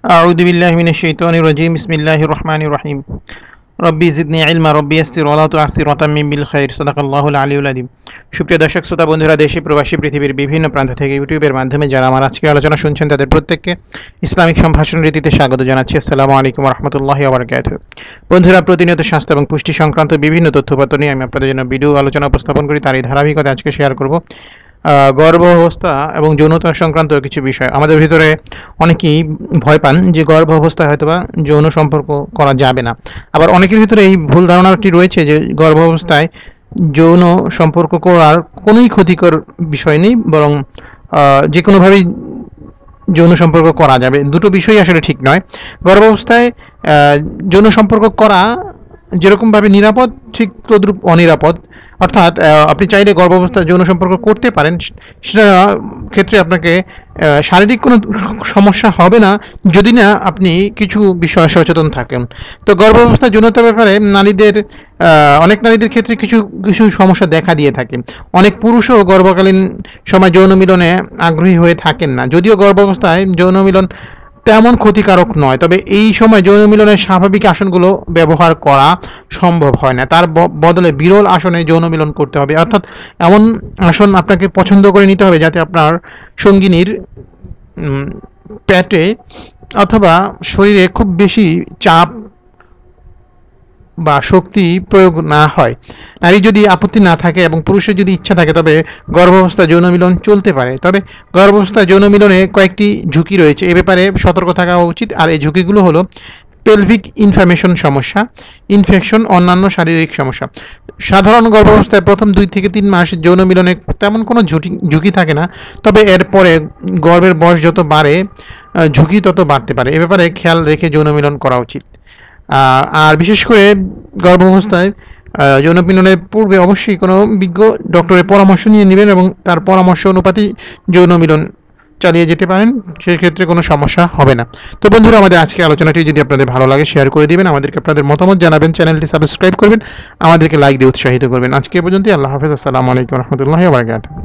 أعوذ بالله من الشيطان الرجيم بسم الله الرحمن الرحيم রব্বি জিদনি ইলমা রব্বি ইয়াসসির ওয়া লা তু'আসসির ওয়া তাম্মিম বিল খাইর সাদাকাল্লাহুল আলিয়্যুল আযীম। সুপ্রিয় দর্শক শ্রোতা বন্ধুরা, দেশে প্রবাসী পৃথিবীর বিভিন্ন প্রান্ত থেকে ইউটিউবের মাধ্যমে যারা আমার আজকের আলোচনা শুনছেন তাদের প্রত্যেককে ইসলামিক সম্ভাষণ রীতিতে স্বাগত জানাচ্ছি। আসসালামু আলাইকুম ওয়া রাহমাতুল্লাহি ওয়া বারাকাতুহু। বন্ধুরা, প্রতিনিয়ত স্বাস্থ্য এবং পুষ্টি সংক্রান্ত বিভিন্ন তথ্যপত্র নিয়ে আমি আপনাদের জন্য ভিডিও আলোচনা উপস্থাপন করি। তার এই ধারাবাহিকতা আজকে শেয়ার করব গর্ভ অবস্থা এবং যৌনতা সংক্রান্ত কিছু বিষয়। আমাদের ভিতরে অনেকেই ভয় পান যে গর্ভ অবস্থায় হয়তোবা যৌন সম্পর্ক করা যাবে না। আবার অনেকের ভিতরে এই ভুল ধারণাটি রয়েছে যে গর্ভ অবস্থায় যৌন সম্পর্ক করার কোনোই ক্ষতিকর বিষয় নেই, বরং যে কোনোভাবেই যৌন সম্পর্ক করা যাবে। দুটো বিষয় আসলে ঠিক নয়। গর্ভাবস্থায় যৌন সম্পর্ক করা যেরকমভাবে নিরাপদ, ঠিক তদ্রূপ অনিরাপদ। অর্থাৎ আপনি চাইলে গর্ভাবস্থায় যৌন সম্পর্ক করতে পারেন, সেটা ক্ষেত্রে আপনাকে শারীরিক কোনো সমস্যা হবে না যদি না আপনি কিছু বিষয়ে সচেতন থাকেন। তো গর্ভাবস্থায় যৌনতার ব্যাপারে অনেক নারীদের ক্ষেত্রে কিছু কিছু সমস্যা দেখা দিয়ে থাকে। অনেক পুরুষও গর্ভকালীন সময় যৌন মিলনে আগ্রহী হয়ে থাকেন না। যদিও গর্ভাবস্থায় যৌন মিলন তেমন ক্ষতিকারক নয়, তবে এই সময় যৌন মিলনের স্বাভাবিক আসনগুলো ব্যবহার করা সম্ভব হয় না। তার বদলে বিরল আসনে যৌন মিলন করতে হবে। অর্থাৎ এমন আসন আপনাকে পছন্দ করে নিতে হবে যাতে আপনার সঙ্গিনীর পেটে অথবা শরীরে খুব বেশি চাপ বা শক্তি প্রয়োগ না হয়। নারী যদি আপত্তি না থাকে এবং পুরুষের যদি ইচ্ছা থাকে তবে গর্ভাবস্থায় যৌন মিলন চলতে পারে। তবে গর্ভাবস্থায় যৌন মিলনে কয়েকটি ঝুঁকি রয়েছে, এ ব্যাপারে সতর্ক থাকা উচিত। আর এই ঝুঁকিগুলো হলো পেলভিক সমস্যা, ইনফেকশন, অন্যান্য শারীরিক সমস্যা। সাধারণ গর্ভাবস্থায় প্রথম 2 থেকে 3 মাস যৌন মিলনে তেমন কোনো ঝুঁকি থাকে না, তবে এরপরে গর্ভের বয়স যত বাড়ে ঝুঁকি তত বাড়তে পারে। এ ব্যাপারে খেয়াল রেখে যৌন মিলন করা উচিত। আর বিশেষ করে গর্ভাবস্থায় যৌন মিলনের পূর্বে অবশ্যই কোনো বিজ্ঞ ডক্টরের পরামর্শ নিয়ে নেবেন এবং তার পরামর্শ অনুপাতে যৌন মিলন চালিয়ে যেতে পারেন, সেক্ষেত্রে কোনো সমস্যা হবে না। তো বন্ধুরা, আমাদের আজকে আলোচনাটি যদি আপনাদের ভালো লাগে শেয়ার করে দিবেন, আমাদেরকে আপনাদের মতামত জানাবেন, চ্যানেলটি সাবস্ক্রাইব করবেন, আমাদেরকে লাইক দিয়ে উৎসাহিত করবেন। আজকে পর্যন্ত আল্লাহ হাফেজ। আসসালামু আলাইকুম রহমতুল্লাহি ওয়া বারাকাতুহু।